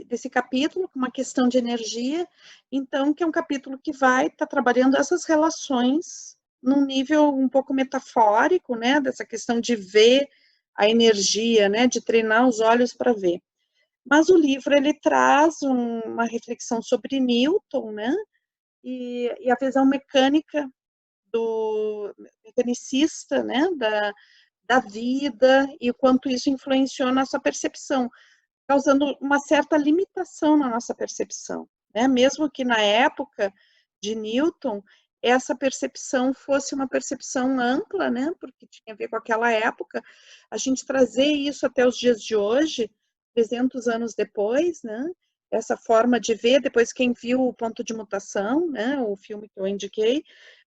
desse capítulo, uma questão de energia, então, que é um capítulo que vai estar trabalhando essas relações num nível um pouco metafórico, né, dessa questão de ver a energia, né, de treinar os olhos para ver. Mas o livro, ele traz uma reflexão sobre Newton, né, e a visão mecânica do mecanicista, né, da vida, e o quanto isso influenciou na sua percepção, causando uma certa limitação na nossa percepção, né? Mesmo que na época de Newton, essa percepção fosse uma percepção ampla, né? Porque tinha a ver com aquela época, a gente trazer isso até os dias de hoje, 300 anos depois, né? Essa forma de ver, depois quem viu o Ponto de Mutação, né? O filme que eu indiquei,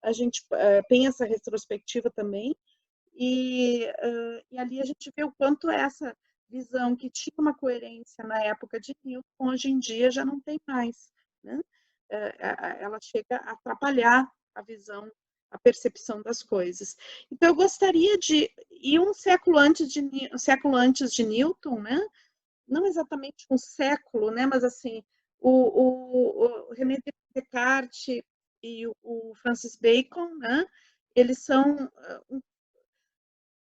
a gente tem essa retrospectiva também, e ali a gente vê o quanto essa visão que tinha uma coerência na época de Newton, hoje em dia já não tem mais, né? Ela chega a atrapalhar a visão, a percepção das coisas. Então, eu gostaria de ir um século antes de Newton, né? Não exatamente um século, né? Mas assim, o René Descartes e o Francis Bacon, né? Eles são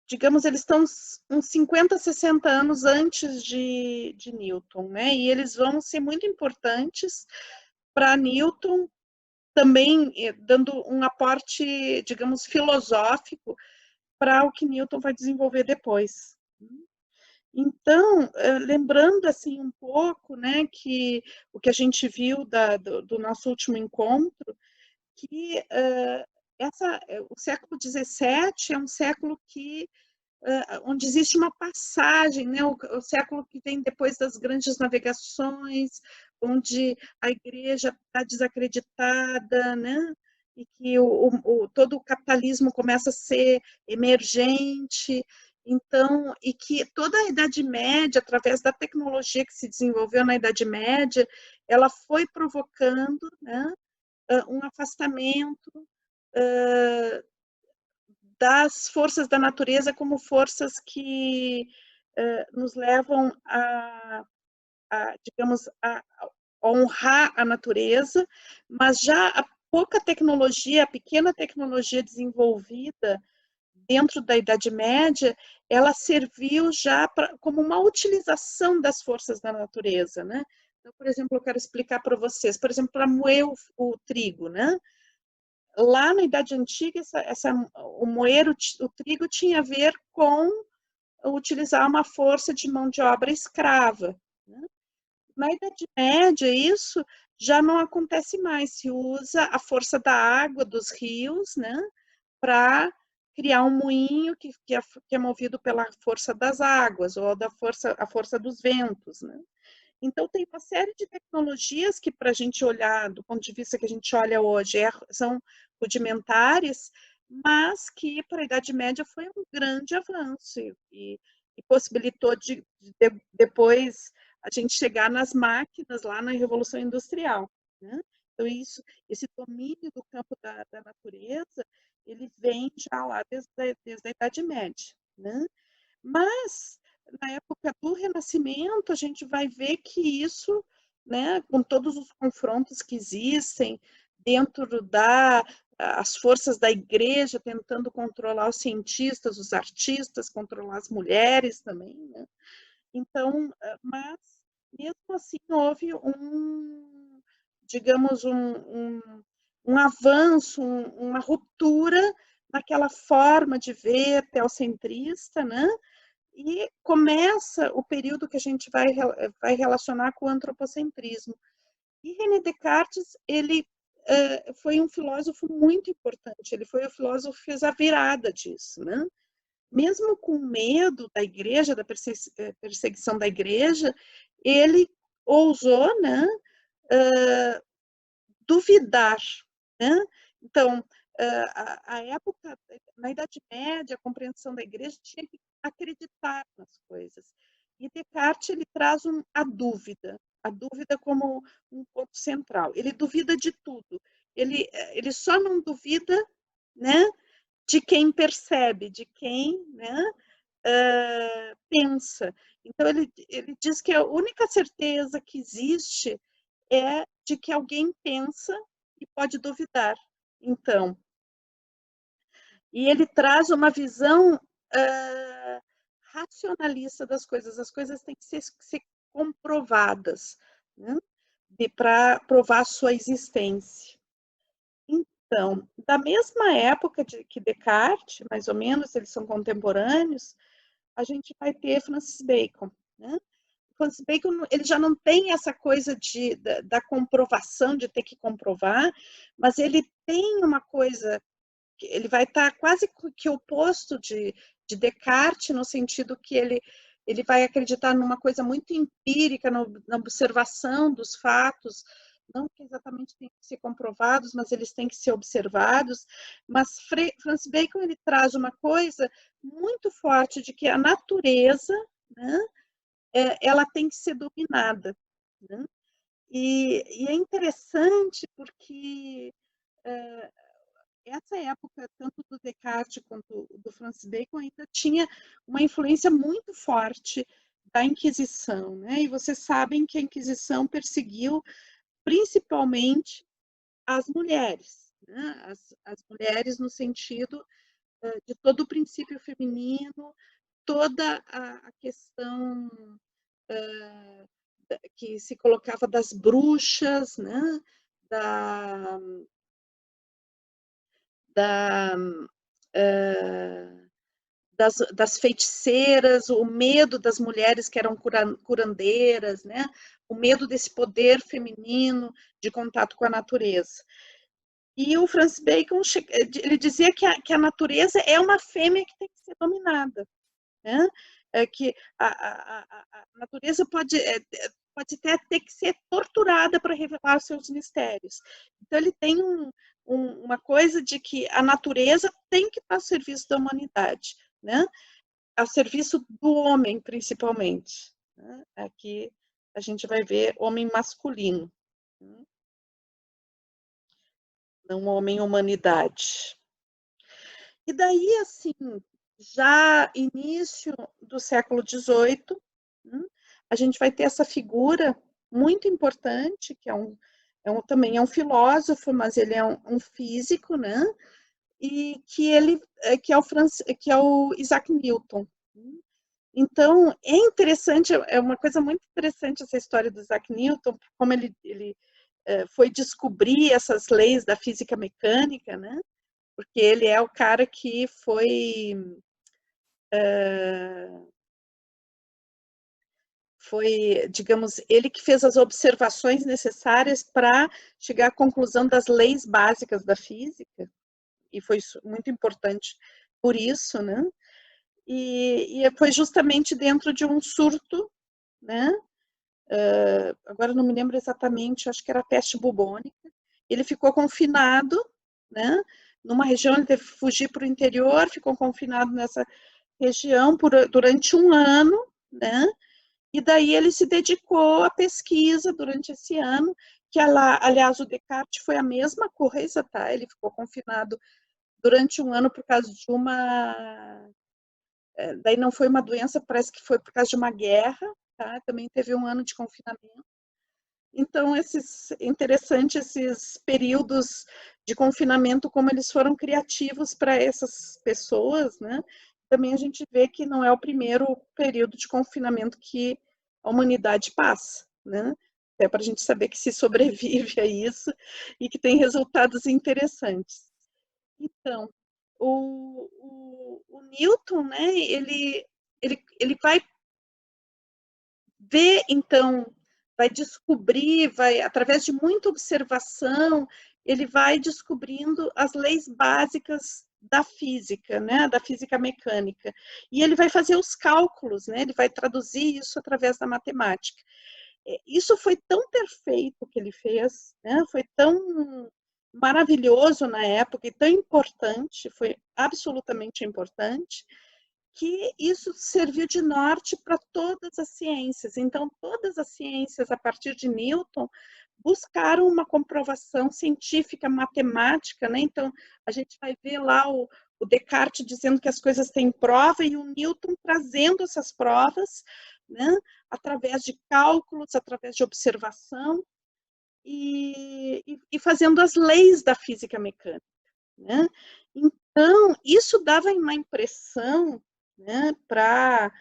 digamos, eles estão uns 50, 60 anos antes de Newton, né? E eles vão ser muito importantes para Newton, também dando um aporte, digamos, filosófico para o que Newton vai desenvolver depois. Então, lembrando assim um pouco, né, que o que a gente viu do nosso último encontro, que o século XVII é um século que onde existe uma passagem, né? O século que vem depois das grandes navegações, onde a igreja está desacreditada, né? E que todo o capitalismo começa a ser emergente, então, e que toda a Idade Média, através da tecnologia que se desenvolveu na Idade Média, ela foi provocando, né, um afastamento das forças da natureza como forças que nos levam digamos, a honrar a natureza, mas já a pouca tecnologia, a pequena tecnologia desenvolvida dentro da Idade Média, ela serviu já como uma utilização das forças da natureza, né? Então, por exemplo, eu quero explicar para vocês, por exemplo, para moer o trigo, né? Lá na Idade Antiga, o moer o trigo tinha a ver com utilizar uma força de mão de obra escrava, né? Na Idade Média, isso já não acontece mais, se usa a força da água dos rios, né, para criar um moinho que é movido pela força das águas, ou a força dos ventos, né? Então, tem uma série de tecnologias que, para a gente olhar, do ponto de vista que a gente olha hoje, são rudimentares, mas que, para a Idade Média, foi um grande avanço e possibilitou depois a gente chegar nas máquinas lá na Revolução Industrial, né? Então, esse domínio do campo da natureza, ele vem já lá desde a Idade Média, né? Mas, na época do Renascimento, a gente vai ver que isso, né, com todos os confrontos que existem dentro as forças da igreja tentando controlar os cientistas, os artistas, controlar as mulheres também, né? Então, mas mesmo assim houve digamos, um avanço, uma ruptura naquela forma de ver teocentrista, né? E começa o período que a gente vai relacionar com o antropocentrismo. E René Descartes, ele foi um filósofo muito importante, ele foi o filósofo que fez a virada disso, né? Mesmo com medo da igreja, da perseguição da igreja, ele ousou, né, duvidar, né? Então, a época, na Idade Média, a compreensão da igreja tinha que acreditar nas coisas. E Descartes, ele traz a dúvida como um ponto central. Ele duvida de tudo. Ele só não duvida, né, de quem percebe, de quem, né, pensa. Então, ele diz que a única certeza que existe é de que alguém pensa e pode duvidar. Então, e ele traz uma visão racionalista das coisas. As coisas têm que ser comprovadas, né? Para provar a sua existência. Então, da mesma época que Descartes, mais ou menos, eles são contemporâneos, a gente vai ter Francis Bacon, né? Francis Bacon, ele já não tem essa coisa da comprovação, de ter que comprovar, mas ele tem uma coisa, ele vai estar quase que oposto de Descartes, no sentido que ele vai acreditar numa coisa muito empírica, na observação dos fatos, não que exatamente tem que ser comprovados, mas eles têm que ser observados. Mas Francis Bacon, ele traz uma coisa muito forte de que a natureza, né, ela tem que ser dominada, né? E é interessante porque essa época, tanto do Descartes quanto do Francis Bacon, ainda tinha uma influência muito forte da Inquisição, né? E vocês sabem que a Inquisição perseguiu principalmente as mulheres, né? As mulheres no sentido de todo o princípio feminino, toda a questão que se colocava das bruxas, né? Da, da das feiticeiras, o medo das mulheres que eram curandeiras, né? O medo desse poder feminino de contato com a natureza. E o Francis Bacon, ele dizia que a natureza é uma fêmea que tem que ser dominada, né? Que a natureza pode até ter que ser torturada para revelar seus mistérios. Então, ele tem uma coisa de que a natureza tem que estar ao serviço da humanidade, né? Ao serviço do homem, principalmente, né? Aqui a gente vai ver homem masculino, né? Não homem humanidade. E daí, assim, já início do século XVIII, a gente vai ter essa figura muito importante, que também é um filósofo, mas ele é um físico, né? E que é o Isaac Newton. Então, é interessante, é uma coisa muito interessante essa história do Isaac Newton, como ele foi descobrir essas leis da física mecânica, né? Porque ele é o cara que digamos, ele que fez as observações necessárias para chegar à conclusão das leis básicas da física, e foi muito importante por isso, né? E foi justamente dentro de um surto, né? Agora não me lembro exatamente, acho que era a peste bubônica. Ele ficou confinado, né? Numa região, ele teve que fugir para o interior, ficou confinado nessa região durante um ano, né? E daí ele se dedicou à pesquisa durante esse ano, que aliás o Descartes foi a mesma coisa, tá? Ele ficou confinado durante um ano por causa de daí não foi uma doença, parece que foi por causa de uma guerra, tá? Também teve um ano de confinamento. Então, interessante esses períodos de confinamento, como eles foram criativos para essas pessoas, né? Também a gente vê que não é o primeiro período de confinamento que a humanidade passa, né? É para a gente saber que se sobrevive a isso e que tem resultados interessantes. Então, o Newton, né? Ele vai ver, então, vai descobrir, através de muita observação, ele vai descobrindo as leis básicas da física, né, da física mecânica. E ele vai fazer os cálculos, né, ele vai traduzir isso através da matemática. Isso foi tão perfeito que ele fez, né, foi tão maravilhoso na época e tão importante, foi absolutamente importante, que isso serviu de norte para todas as ciências. Então, todas as ciências, a partir de Newton, buscaram uma comprovação científica, matemática, né? Então, a gente vai ver lá o Descartes dizendo que as coisas têm prova e o Newton trazendo essas provas, né, através de cálculos, através de observação e fazendo as leis da física mecânica, né? Então, isso dava uma impressão, né, para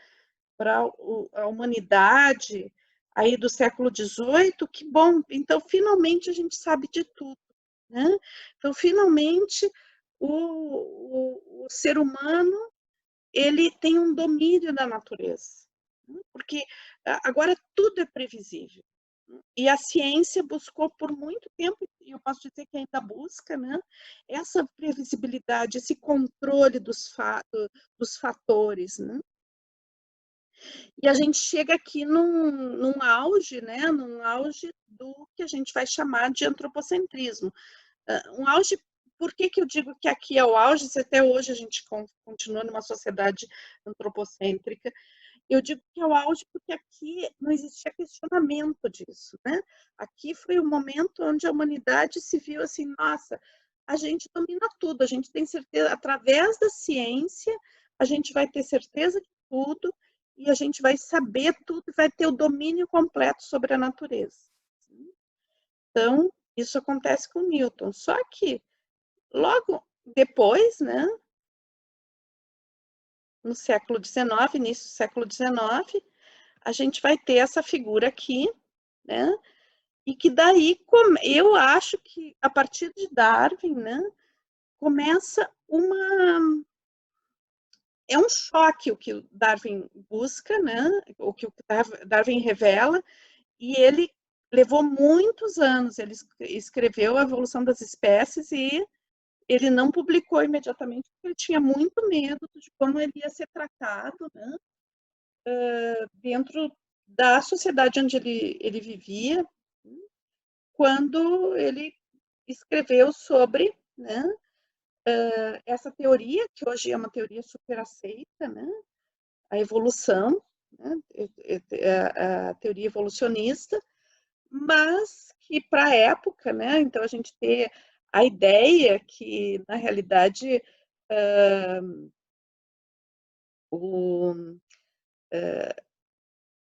a humanidade aí do século XVIII, que bom, então finalmente a gente sabe de tudo, né? Então, finalmente, o ser humano, ele tem um domínio da natureza, né? Porque agora tudo é previsível. E a ciência buscou por muito tempo, e eu posso dizer que ainda busca, né, essa previsibilidade, esse controle dos fatores, né? E a gente chega aqui num auge, né, num auge do que a gente vai chamar de antropocentrismo. Um auge, por que eu digo que aqui é o auge, se até hoje a gente continua numa sociedade antropocêntrica? Eu digo que é o auge porque aqui não existia questionamento disso, né? Aqui foi o momento onde a humanidade se viu assim, nossa, a gente domina tudo, a gente tem certeza, através da ciência, a gente vai ter certeza de tudo e a gente vai saber tudo e vai ter o domínio completo sobre a natureza. Então, isso acontece com Newton. Só que, logo depois, né, no século XIX, início do século XIX, a gente vai ter essa figura aqui, né? E que daí, eu acho que a partir de Darwin, né, começa é um choque o que o Darwin busca, né? O que o Darwin revela, e ele levou muitos anos, ele escreveu A Evolução das Espécies e ele não publicou imediatamente porque ele tinha muito medo de como ele ia ser tratado, né? Dentro da sociedade onde ele vivia, quando ele escreveu sobre, né, essa teoria, que hoje é uma teoria super aceita, né, a evolução, né, a teoria evolucionista, mas que para a época, né, então a gente tem a ideia que, na realidade,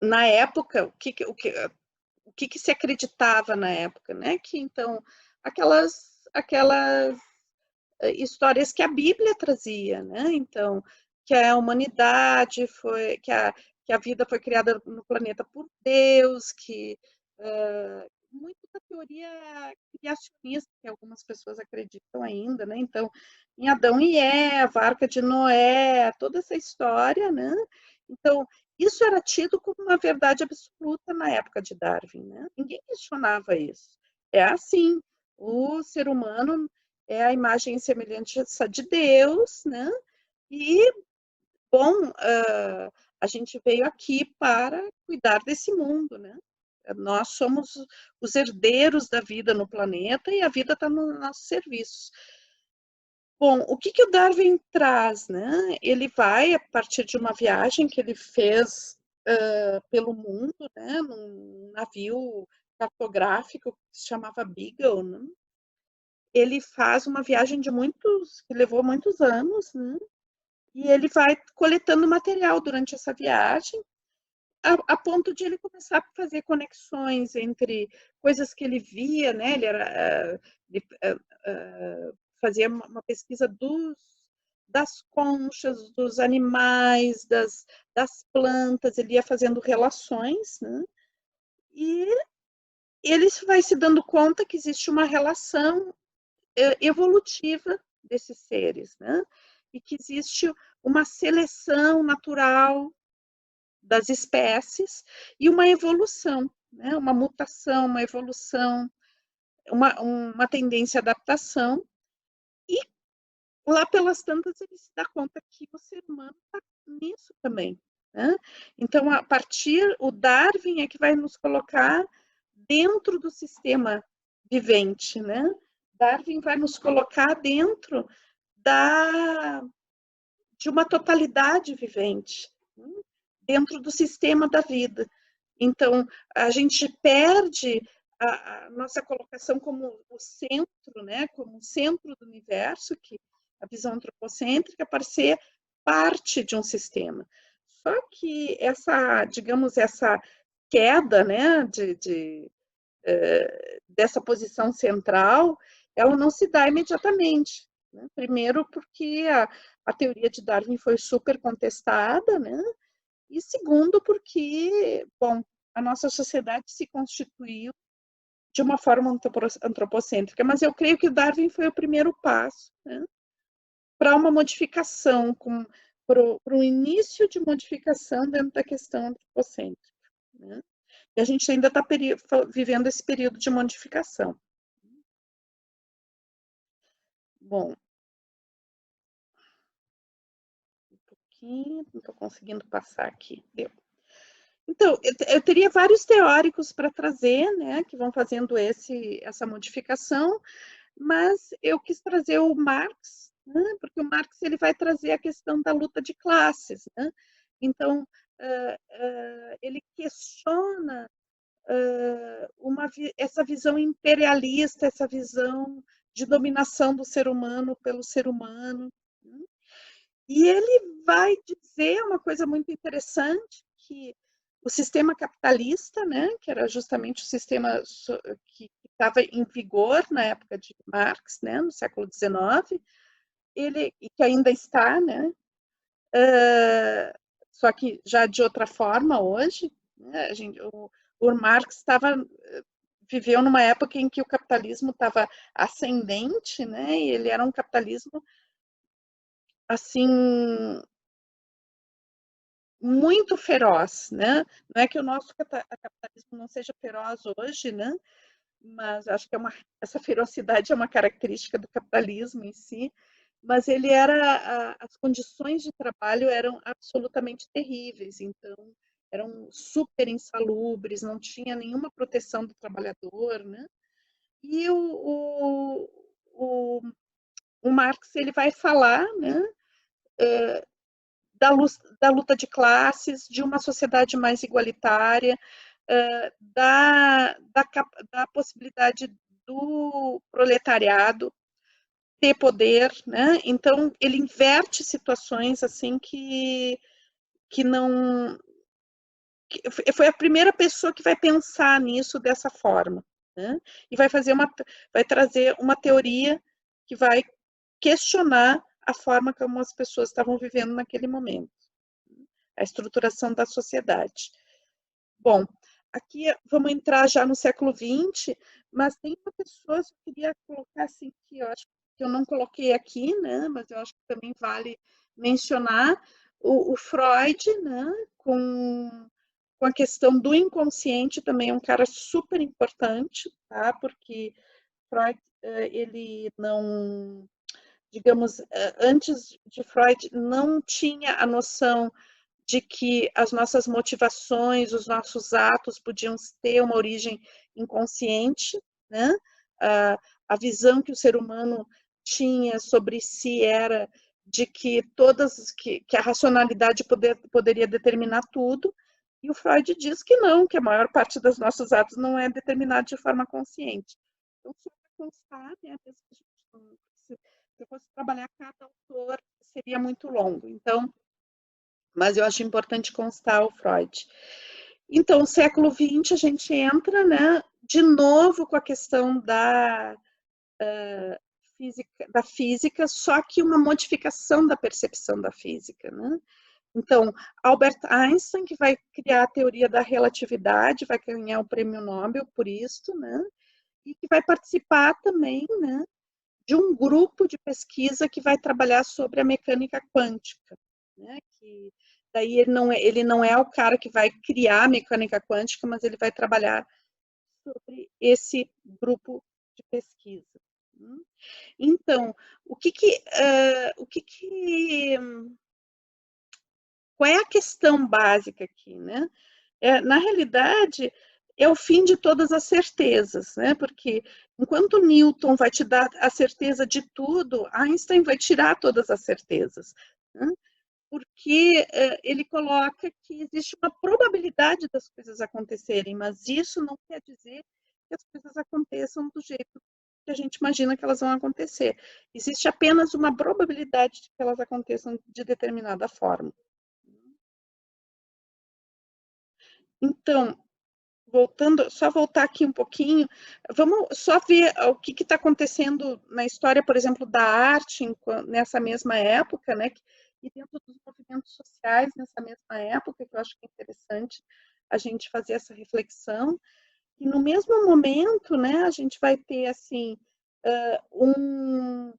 na época, o que se acreditava na época, né? Que então aquelas histórias que a Bíblia trazia, né? Então, que a humanidade foi, que a vida foi criada no planeta por Deus, que muito da teoria criacionista que algumas pessoas acreditam ainda, né? Então, em Adão e Eva, a Arca de Noé, toda essa história, né? Então, isso era tido como uma verdade absoluta na época de Darwin, né? Ninguém questionava isso. É assim, o ser humano é a imagem e semelhança de Deus, né? E, bom, a gente veio aqui para cuidar desse mundo, né? Nós somos os herdeiros da vida no planeta e a vida está no nosso serviço. Bom, o que o Darwin traz, né? Ele vai, a partir de uma viagem que ele fez pelo mundo, né? Num navio cartográfico que se chamava Beagle, né? Ele faz uma viagem que levou muitos anos, né? E ele vai coletando material durante essa viagem, a ponto de ele começar a fazer conexões entre coisas que ele via, né? Ele fazia uma pesquisa das conchas, dos animais, das plantas, ele ia fazendo relações, né? E ele vai se dando conta que existe uma relação evolutiva desses seres, né? E que existe uma seleção natural das espécies e uma evolução, né? Uma mutação, uma evolução, uma tendência à adaptação. E lá pelas tantas ele se dá conta que o ser humano está nisso também, né? Então, a partir, o Darwin é que vai nos colocar dentro do sistema vivente, né? Darwin vai nos colocar dentro de uma totalidade vivente, né? Dentro do sistema da vida. Então, a gente perde a nossa colocação como o centro, né? Como o centro do universo, que a visão antropocêntrica para ser parte de um sistema. Só que essa, digamos, essa queda, né, dessa posição central, ela não se dá imediatamente. Né? Primeiro, porque a teoria de Darwin foi super contestada, né? E segundo, porque, bom, a nossa sociedade se constituiu de uma forma antropocêntrica, mas eu creio que Darwin foi o primeiro passo, né, para uma modificação, para o início de modificação dentro da questão antropocêntrica. Né? E a gente ainda está vivendo esse período de modificação. Bom, um pouquinho, não estou conseguindo passar aqui. Deu. Então, eu teria vários teóricos para trazer, né, que vão fazendo essa modificação, mas eu quis trazer o Marx, né, porque o Marx ele vai trazer a questão da luta de classes. Né? Então, ele questiona essa visão imperialista, essa visão de dominação do ser humano pelo ser humano. Né? E ele vai dizer uma coisa muito interessante, que o sistema capitalista, né, que era justamente o sistema que estava em vigor na época de Marx, né, no século XIX, e que ainda está, né, só que já de outra forma hoje, né, o Marx viveu numa época em que o capitalismo estava ascendente, né, e ele era um capitalismo assim muito feroz, né? Não é que o nosso capitalismo não seja feroz hoje, né? Mas acho que essa ferocidade é uma característica do capitalismo em si, mas as condições de trabalho eram absolutamente terríveis, então eram super insalubres, não tinha nenhuma proteção do trabalhador, né? E o Marx ele vai falar, né? Da luta de classes, de uma sociedade mais igualitária, da possibilidade do proletariado ter poder, né? Então ele inverte situações assim que não foi a primeira pessoa que vai pensar nisso dessa forma, né? E vai trazer uma teoria que vai questionar a forma como as pessoas estavam vivendo naquele momento, a estruturação da sociedade. Bom, aqui vamos entrar já no século XX, mas tem uma pessoa que eu queria colocar assim, que eu acho que eu não coloquei aqui, né, mas eu acho que também vale mencionar, o Freud, né, com a questão do inconsciente, também é um cara super importante, tá, porque Freud, ele não, digamos, antes de Freud, não tinha a noção de que as nossas motivações, os nossos atos podiam ter uma origem inconsciente, né? A visão que o ser humano tinha sobre si era de que que a racionalidade poderia determinar tudo, e o Freud diz que não, que a maior parte dos nossos atos não é determinado de forma consciente. Então, só para constar, né, se eu fosse trabalhar cada autor, seria muito longo. Então, mas eu acho importante constar o Freud. Então, no século XX, a gente entra, né, de novo com a questão física, só que uma modificação da percepção da física. Né? Então, Albert Einstein, que vai criar a teoria da relatividade, vai ganhar o prêmio Nobel por isso, né? E que vai participar também, né, de um grupo de pesquisa que vai trabalhar sobre a mecânica quântica, né? Que daí ele não é o cara que vai criar a mecânica quântica, mas ele vai trabalhar sobre esse grupo de pesquisa. Então, qual é a questão básica aqui, né? Na realidade, é o fim de todas as certezas, né? Porque enquanto Newton vai te dar a certeza de tudo, Einstein vai tirar todas as certezas, né? Porque ele coloca que existe uma probabilidade das coisas acontecerem, mas isso não quer dizer que as coisas aconteçam do jeito que a gente imagina que elas vão acontecer. Existe apenas uma probabilidade de que elas aconteçam de determinada forma. Então, só voltar aqui um pouquinho, vamos só ver o que está acontecendo na história, por exemplo, da arte nessa mesma época, né? E dentro dos movimentos sociais nessa mesma época, que eu acho que é interessante a gente fazer essa reflexão. E no mesmo momento, né, a gente vai ter assim um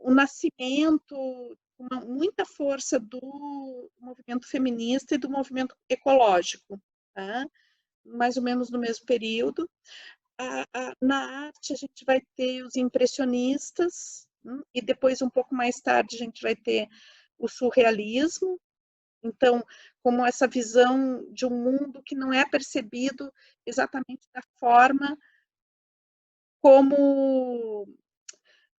nascimento, muita força do movimento feminista e do movimento ecológico, tá? Mais ou menos no mesmo período. Na arte, a gente vai ter os impressionistas, e depois, um pouco mais tarde, a gente vai ter o surrealismo. Então, como essa visão de um mundo que não é percebido exatamente da forma como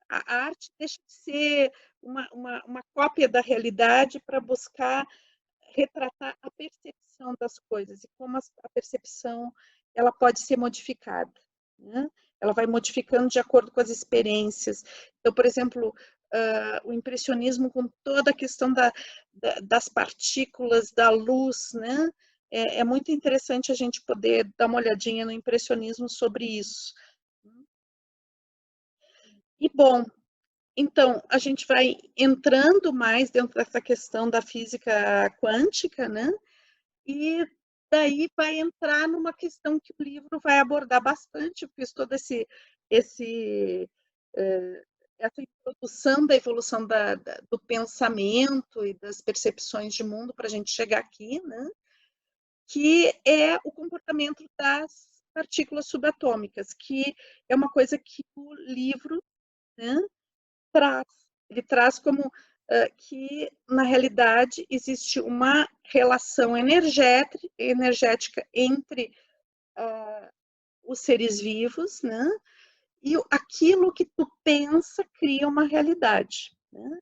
a arte deixa de ser uma cópia da realidade para buscar retratar a percepção das coisas e como a percepção ela pode ser modificada, né? Ela vai modificando de acordo com as experiências. Então, por exemplo, o impressionismo com toda a questão das partículas, da luz, né? É muito interessante a gente poder dar uma olhadinha no impressionismo sobre isso. E, bom, então, a gente vai entrando mais dentro dessa questão da física quântica, né? E daí vai entrar numa questão que o livro vai abordar bastante, porque toda essa introdução da evolução do pensamento e das percepções de mundo para a gente chegar aqui, né? Que é o comportamento das partículas subatômicas, que é uma coisa que o livro, né, traz. Ele traz como que, na realidade, existe uma relação energética entre os seres vivos, né? E aquilo que tu pensa cria uma realidade, né?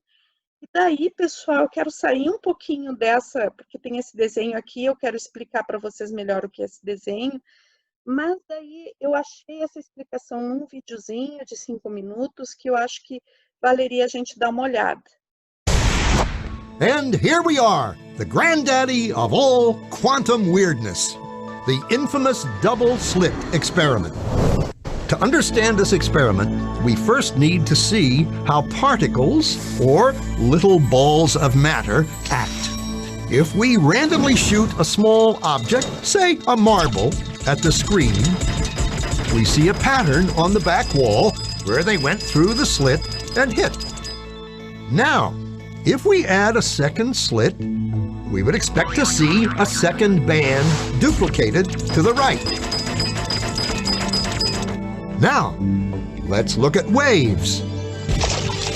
E daí, pessoal, eu quero sair um pouquinho dessa, porque tem esse desenho aqui, eu quero explicar para vocês melhor o que é esse desenho, mas daí eu achei essa explicação num videozinho de 5 minutos que eu acho que valeria a gente dar uma olhada. And here we are, the granddaddy of all quantum weirdness, the infamous double-slit experiment. To understand this experiment, we first need to see how particles, or little balls of matter, act. If we randomly shoot a small object, say a marble, at the screen, we see a pattern on the back wall where they went through the slit and hit. Now, if we add a second slit, we would expect to see a second band duplicated to the right. Now, let's look at waves.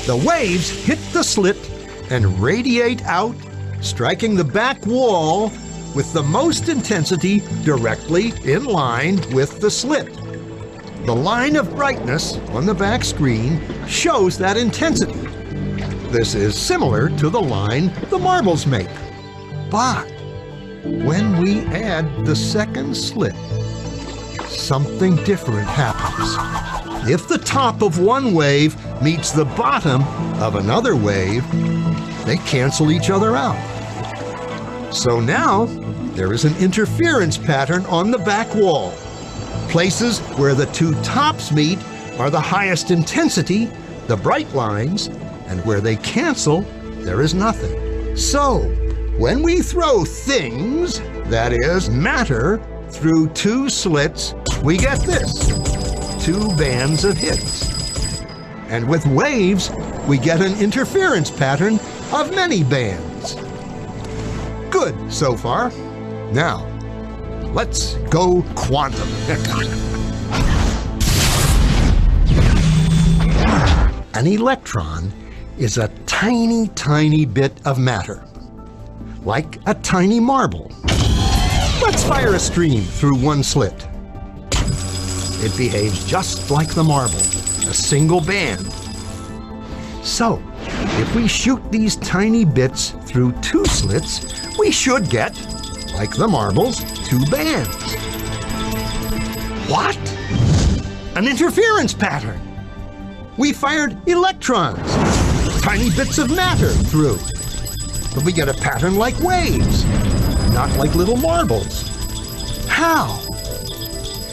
The waves hit the slit and radiate out, striking the back wall with the most intensity directly in line with the slit. The line of brightness on the back screen shows that intensity. This is similar to the line the marbles make. But when we add the second slit, something different happens. If the top of one wave meets the bottom of another wave, they cancel each other out. So now, there is an interference pattern on the back wall. Places where the two tops meet are the highest intensity, the bright lines, and where they cancel, there is nothing. So, when we throw things, that is, matter, through two slits, we get this, two bands of hits. And with waves, we get an interference pattern of many bands. Good so far. Now, let's go quantum. An electron is a tiny, tiny bit of matter, like a tiny marble. Let's fire a stream through one slit. It behaves just like the marble, a single band. So, if we shoot these tiny bits through two slits, we should get, like the marbles, two bands. What? An interference pattern. We fired electrons, tiny bits of matter, through. But we get a pattern like waves, not like little marbles. How?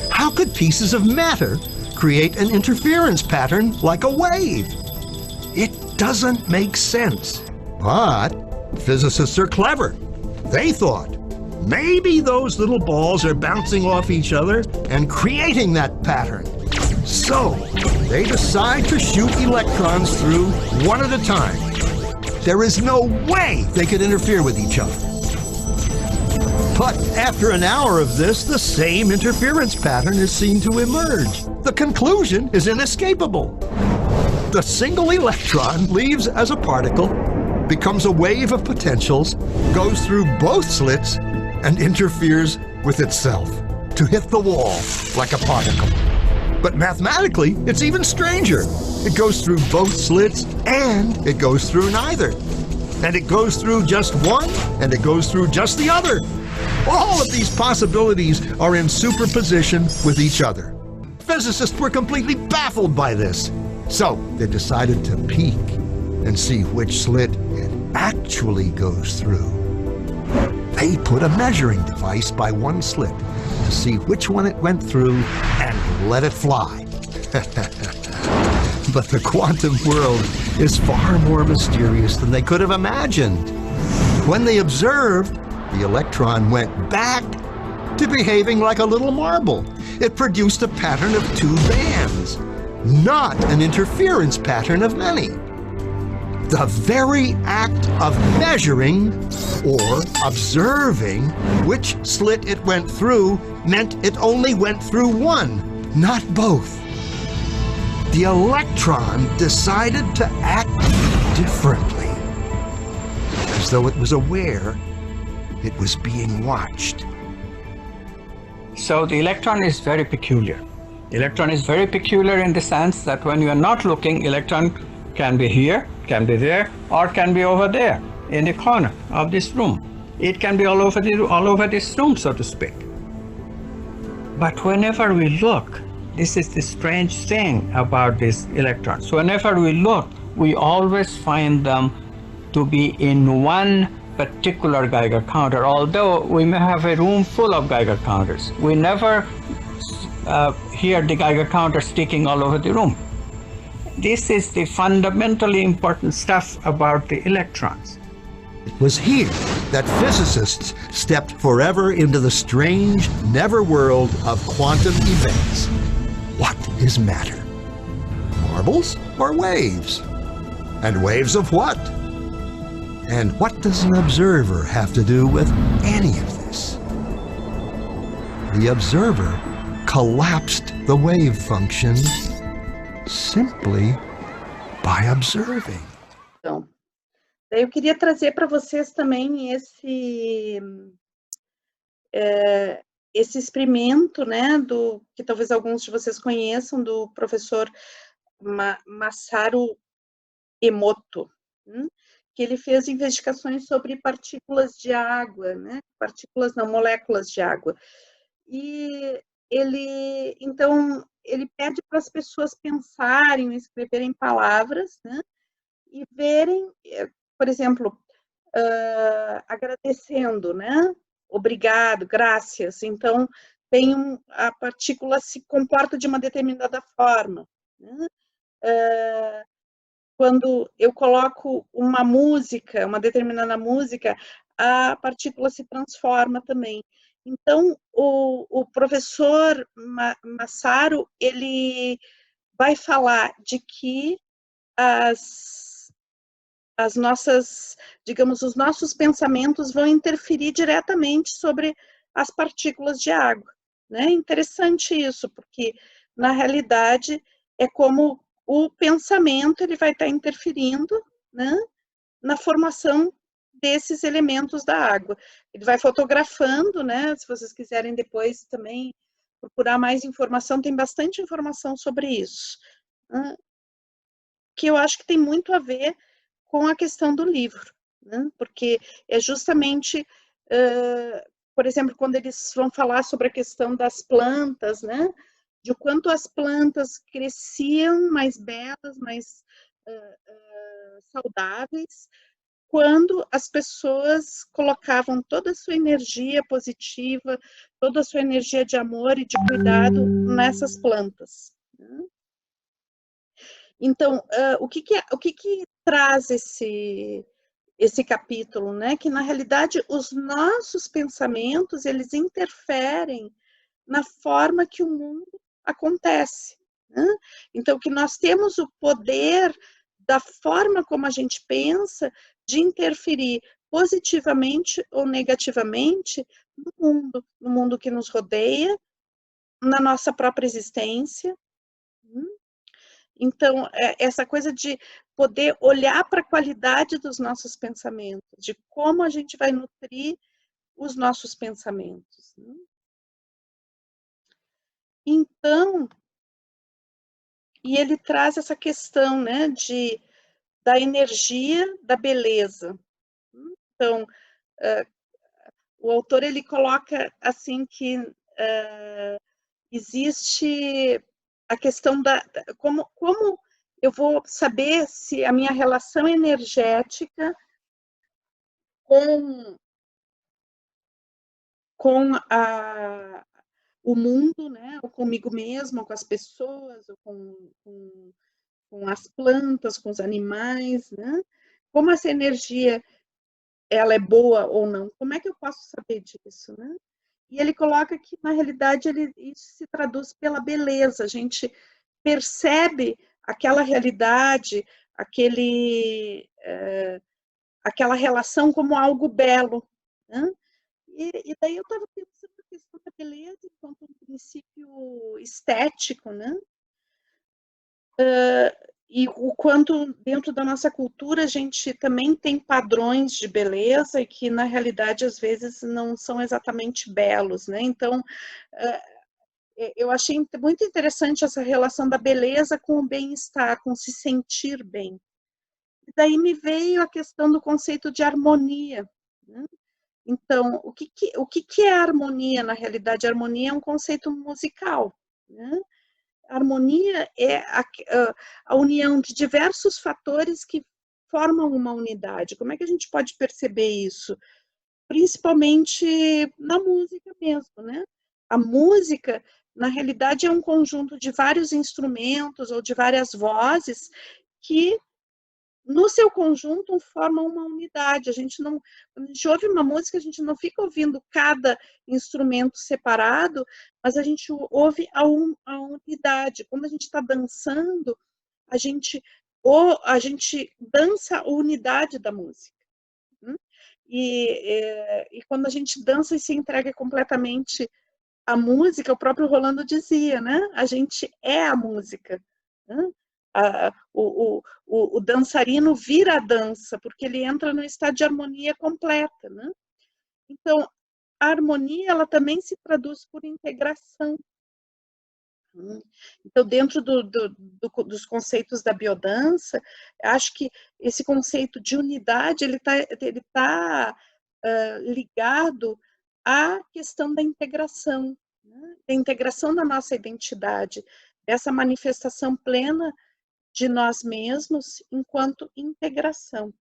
How could pieces of matter create an interference pattern like a wave? It doesn't make sense. But physicists are clever. They thought, maybe those little balls are bouncing off each other and creating that pattern. So they decide to shoot electrons through one at a time. There is no way they could interfere with each other. But after an hour of this, the same interference pattern is seen to emerge. The conclusion is inescapable. The single electron leaves as a particle, becomes a wave of potentials, goes through both slits, and interferes with itself to hit the wall like a particle. But mathematically, it's even stranger. It goes through both slits and it goes through neither. And it goes through just one and it goes through just the other. All of these possibilities are in superposition with each other. Physicists were completely baffled by this. So they decided to peek and see which slit it actually goes through. They put a measuring device by one slit to see which one it went through and let it fly. But the quantum world is far more mysterious than they could have imagined. When they observed, the electron went back to behaving like a little marble. It produced a pattern of two bands, not an interference pattern of many. The very act of measuring or observing which slit it went through meant it only went through one, not both. The electron decided to act differently, as though it was aware it was being watched. So the electron is very peculiar. Electron is very peculiar in the sense that when you are not looking, electron can be here, can be there, or can be over there in the corner of this room. It can be all over this room, so to speak. But whenever we look, this is the strange thing about these electrons. Whenever we look, we always find them to be in one particular Geiger counter, although we may have a room full of Geiger counters. We never hear the Geiger counter sticking all over the room. This is the fundamentally important stuff about the electrons. It was here that physicists stepped forever into the strange netherworld of quantum events. What is matter? Marbles or waves? And waves of what? And what does an observer have to do with any of this? The observer collapsed the wave function simply by observing. Então, daí eu queria trazer para vocês também esse experimento, né, que talvez alguns de vocês conheçam, do professor Masaru Emoto, que ele fez investigações sobre partículas de água, né, moléculas de água. E então, ele pede para as pessoas pensarem, escreverem palavras, né, e verem, por exemplo, agradecendo, né, obrigado, graças. Então, a partícula se comporta de uma determinada forma, né? Quando eu coloco uma determinada música, a partícula se transforma também. Então, o professor Masaru, ele vai falar de que as nossas, digamos, os nossos pensamentos vão interferir diretamente sobre as partículas de água, né? Interessante isso, porque, na realidade, é como o pensamento ele vai estar interferindo, né, na formação desses elementos da água. Ele vai fotografando, né, se vocês quiserem depois também procurar mais informação, tem bastante informação sobre isso, né, que eu acho que tem muito a ver com a questão do livro, né, porque é justamente, por exemplo, quando eles vão falar sobre a questão das plantas, né, de quanto as plantas cresciam mais belas, mais saudáveis, quando as pessoas colocavam toda a sua energia positiva, toda a sua energia de amor e de cuidado nessas plantas. Então, o que traz esse capítulo, né? Que, na realidade, os nossos pensamentos, eles interferem na forma que o mundo acontece, né? Então, que nós temos o poder da forma como a gente pensa de interferir positivamente ou negativamente no mundo que nos rodeia, na nossa própria existência. Então, essa coisa de poder olhar para a qualidade dos nossos pensamentos, de como a gente vai nutrir os nossos pensamentos. Então, e ele traz essa questão, né, da energia, da beleza. Então, o autor, ele coloca assim que existe a questão como eu vou saber se a minha relação energética com o mundo, né, ou comigo mesma, ou com as pessoas, ou com as plantas, com os animais, né? Como essa energia ela é boa ou não? Como é que eu posso saber disso, né? E ele coloca que, na realidade, isso se traduz pela beleza. A gente percebe aquela realidade, aquela relação como algo belo, né? E daí eu estava pensando na questão da beleza enquanto um princípio estético, né? E o quanto dentro da nossa cultura a gente também tem padrões de beleza e que na realidade às vezes não são exatamente belos, né? Então eu achei muito interessante essa relação da beleza com o bem-estar, com se sentir bem. E daí me veio a questão do conceito de harmonia, né? Então, o que é harmonia na realidade? A harmonia é um conceito musical, né? A harmonia é a união de diversos fatores que formam uma unidade. Como é que a gente pode perceber isso? Principalmente na música mesmo, né? A música, na realidade, é um conjunto de vários instrumentos ou de várias vozes que, no seu conjunto, formam uma unidade. Quando a gente ouve uma música, a gente não fica ouvindo cada instrumento separado, mas a gente ouve a unidade. Quando a gente está dançando, a gente dança a unidade da música. E quando a gente dança e se entrega completamente à música, o próprio Rolando dizia, né? A gente é a música, né? O dançarino vira a dança, porque ele entra no estado de harmonia completa, né? Então, a harmonia, ela também se traduz por integração. Então, dentro dos conceitos da biodança, acho que esse conceito de unidade, ele tá ligado à questão da integração, né? Da integração da nossa identidade, dessa manifestação plena de nós mesmos enquanto integração.